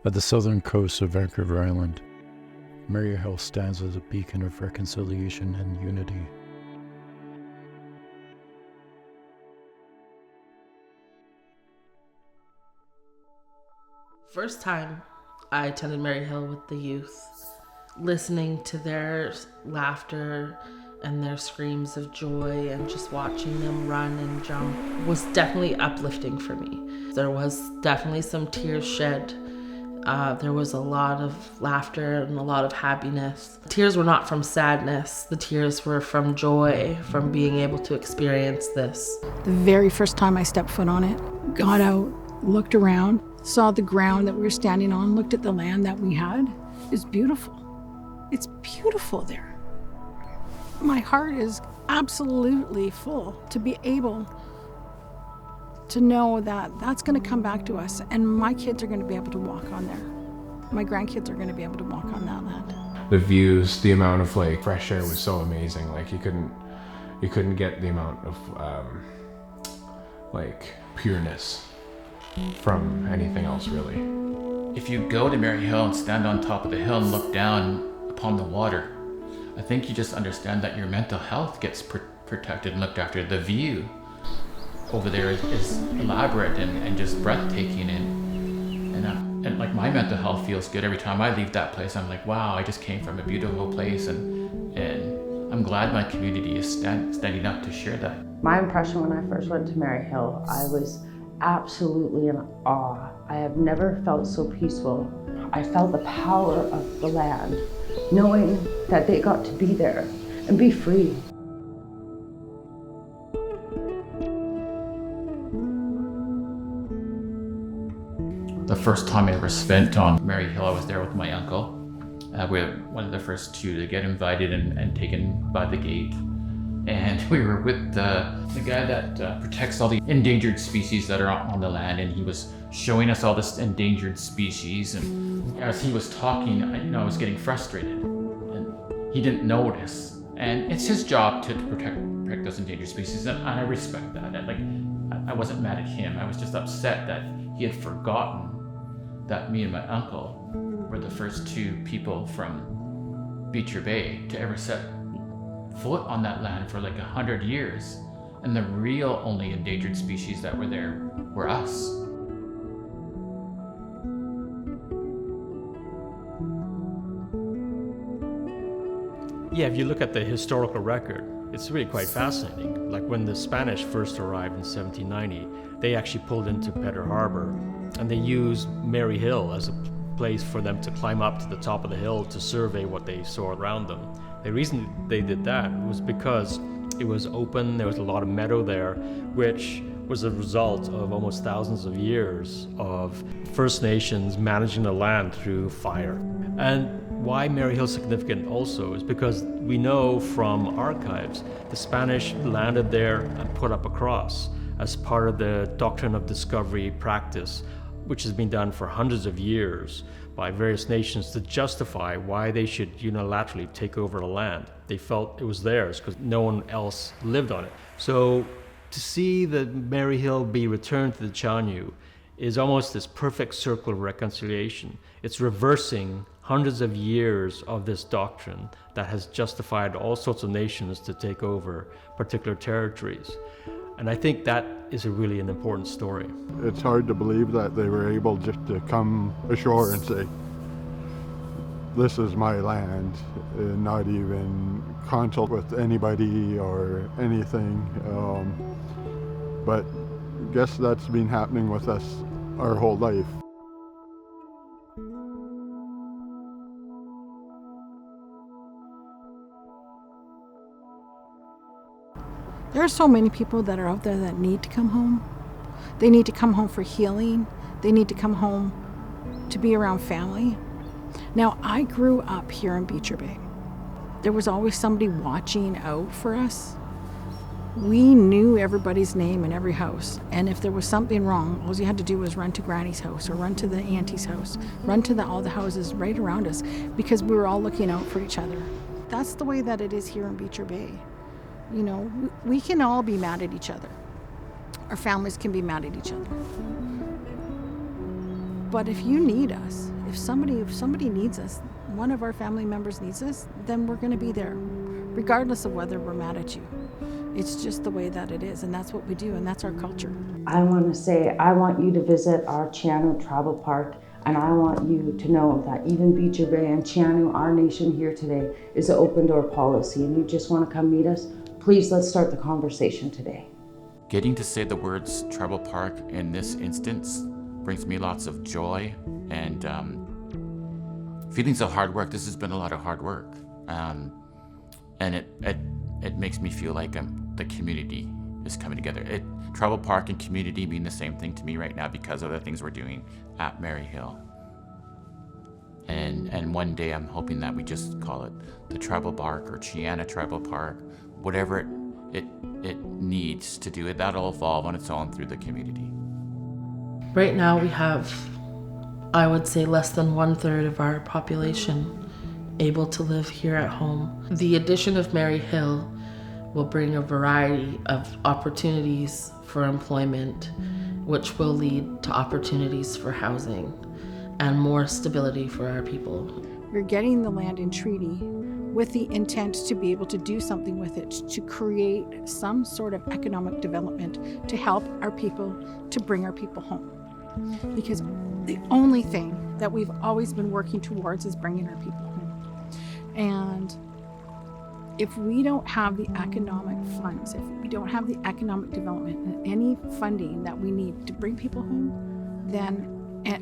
At the southern coast of Vancouver Island, Mary Hill stands as a beacon of reconciliation and unity. First time I attended Mary Hill with the youth, listening to their laughter and their screams of joy and just watching them run and jump was definitely uplifting for me. There was definitely some tears shed. There was a lot of laughter and a lot of happiness. The tears were not from sadness. The tears were from joy, from being able to experience this. The very first time I stepped foot on it, got out, looked around, saw the ground that we were standing on, looked at the land that we had. It's beautiful. It's beautiful there. My heart is absolutely full to be able to know that that's going to come back to us, and my kids are going to be able to walk on there. My grandkids are going to be able to walk on that land. The views, the amount of fresh air was so amazing. You couldn't get the amount of pureness from anything else, really. If you go to Mary Hill and stand on top of the hill and look down upon the water, I think you just understand that your mental health gets protected and looked after. The view over there is elaborate and just breathtaking, and my mental health feels good every time I leave that place. I'm like, wow, I just came from a beautiful place, and I'm glad my community is standing up to share that. My impression when I first went to Mary Hill, I was absolutely in awe. I have never felt so peaceful. I felt the power of the land, knowing that they got to be there and be free. The first time I ever spent on Mary Hill, I was there with my uncle. We were one of the first two to get invited and taken by the gate. And we were with the guy that protects all the endangered species that are on the land, and he was showing us all this endangered species. And as he was talking, I was getting frustrated, and he didn't notice. And it's his job to protect those endangered species, and I respect that. I wasn't mad at him. I was just upset that he had forgotten that me and my uncle were the first two people from Beecher Bay to ever set foot on that land for 100 years, and the real only endangered species that were there were us. Yeah, if you look at the historical record, it's really quite fascinating. When the Spanish first arrived in 1790, they actually pulled into Pedder Harbor, and they used Mary Hill as a place for them to climb up to the top of the hill to survey what they saw around them. The reason they did that was because it was open, there was a lot of meadow there, which was a result of almost thousands of years of First Nations managing the land through fire. And why Mary Hill is significant also is because we know from archives the Spanish landed there and put up a cross as part of the doctrine of discovery practice, which has been done for hundreds of years by various nations to justify why they should unilaterally take over the land. They felt it was theirs because no one else lived on it. So to see the Mary Hill be returned to the Chanyu is almost this perfect circle of reconciliation. It's reversing hundreds of years of this doctrine that has justified all sorts of nations to take over particular territories. And I think that is really an important story. It's hard to believe that they were able just to come ashore and say, this is my land, and not even consult with anybody or anything. But I guess that's been happening with us our whole life. There are so many people that are out there that need to come home. They need to come home for healing. They need to come home to be around family. Now, I grew up here in Beecher Bay. There was always somebody watching out for us. We knew everybody's name in every house. And if there was something wrong, all you had to do was run to Granny's house or run to the auntie's house, run to all the houses right around us, because we were all looking out for each other. That's the way that it is here in Beecher Bay. We can all be mad at each other. Our families can be mad at each other. But if you need us, if somebody needs us, one of our family members needs us, then we're going to be there, regardless of whether we're mad at you. It's just the way that it is, and that's what we do, and that's our culture. I want to say, I want you to visit our Chianu Tribal Park, and I want you to know that even Beecher Bay and Chianu, our nation here today, is an open door policy, and you just want to come meet us, please let's start the conversation today. Getting to say the words tribal park in this instance brings me lots of joy and feelings of hard work. This has been a lot of hard work, and it makes me feel like the community is coming together. Tribal park and community mean the same thing to me right now because of the things we're doing at Mary Hill. And one day I'm hoping that we just call it the Tribal Park or Chiana Tribal Park, whatever it needs to do it. That'll evolve on its own through the community. Right now we have, I would say, less than 1/3 of our population able to live here at home. The addition of Mary Hill will bring a variety of opportunities for employment, which will lead to opportunities for housing and more stability for our people. We're getting the land in treaty with the intent to be able to do something with it, to create some sort of economic development to help our people, to bring our people home. Because the only thing that we've always been working towards is bringing our people home. And if we don't have the economic funds, if we don't have the economic development and any funding that we need to bring people home, then,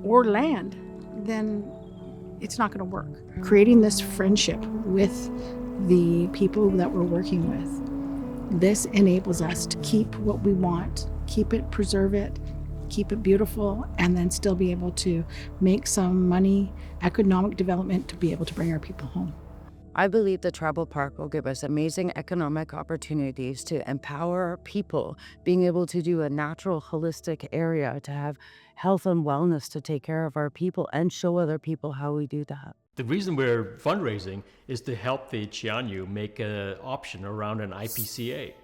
or land, then it's not going to work. Creating this friendship with the people that we're working with, this enables us to keep what we want, keep it, preserve it, keep it beautiful, and then still be able to make some money, economic development to be able to bring our people home. I believe the tribal park will give us amazing economic opportunities to empower our people, being able to do a natural, holistic area, to have health and wellness, to take care of our people and show other people how we do that. The reason we're fundraising is to help the Chianu make an option around an IPCA.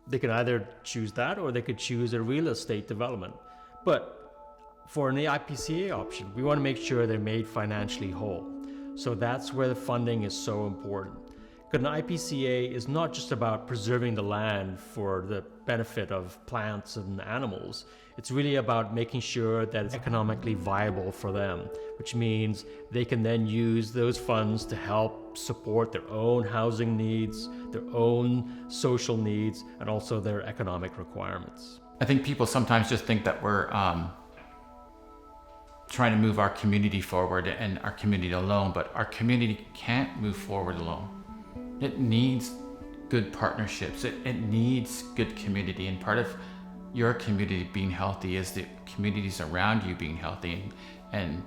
They can either choose that or they could choose a real estate development. But for an IPCA option, we want to make sure they're made financially whole. So that's where the funding is so important. Because an IPCA is not just about preserving the land for the benefit of plants and animals. It's really about making sure that it's economically viable for them, which means they can then use those funds to help support their own housing needs, their own social needs, and also their economic requirements. I think people sometimes just think that we're trying to move our community forward and our community alone, but our community can't move forward alone. It needs good partnerships. It needs good community, and part of your community being healthy is the communities around you being healthy, and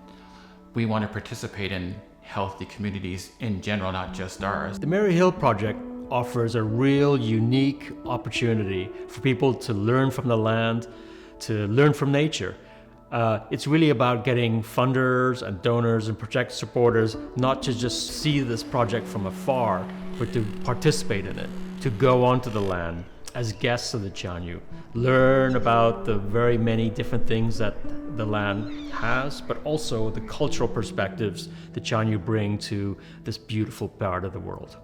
we want to participate in healthy communities in general, not just ours. The Mary Hill Project offers a real unique opportunity for people to learn from the land, to learn from nature. It's really about getting funders and donors and project supporters not to just see this project from afar, but to participate in it, to go onto the land as guests of the Chianu, learn about the very many different things that the land has, but also the cultural perspectives the Chianu bring to this beautiful part of the world.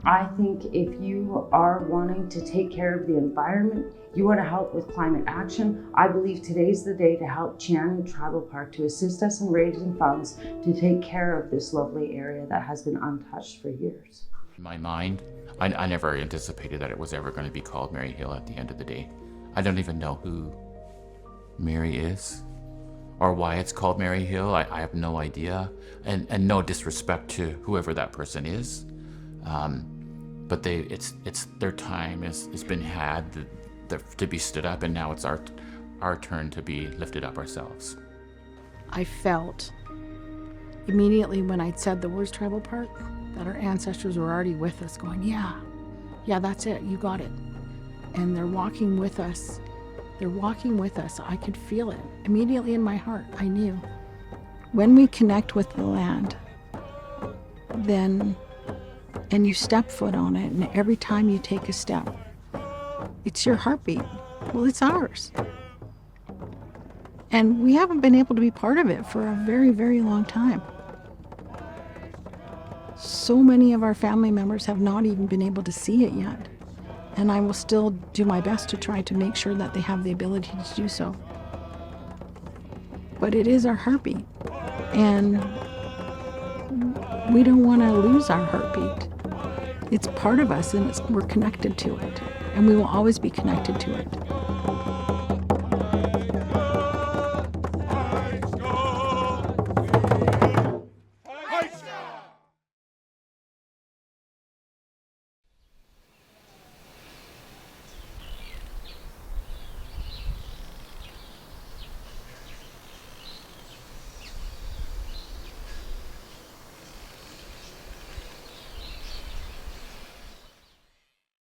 I think if you are wanting to take care of the environment, you want to help with climate action, I believe today's the day to help Chianu Tribal Park to assist us in raising funds to take care of this lovely area that has been untouched for years. In my mind, I never anticipated that it was ever going to be called Mary Hill at the end of the day. I don't even know who Mary is or why it's called Mary Hill. I have no idea, and no disrespect to whoever that person is. But it's their time has been had to be stood up, and now it's our turn to be lifted up ourselves. I felt immediately when I said the words tribal park that our ancestors were already with us, going, yeah, that's it, you got it. And they're walking with us. I could feel it immediately in my heart. I knew when we connect with the land, then, and you step foot on it, and every time you take a step, it's your heartbeat. Well, it's ours. And we haven't been able to be part of it for a very, very long time. So many of our family members have not even been able to see it yet. And I will still do my best to try to make sure that they have the ability to do so. But it is our heartbeat. And we don't want to lose our heartbeat. It's part of us, and we're connected to it. And we will always be connected to it.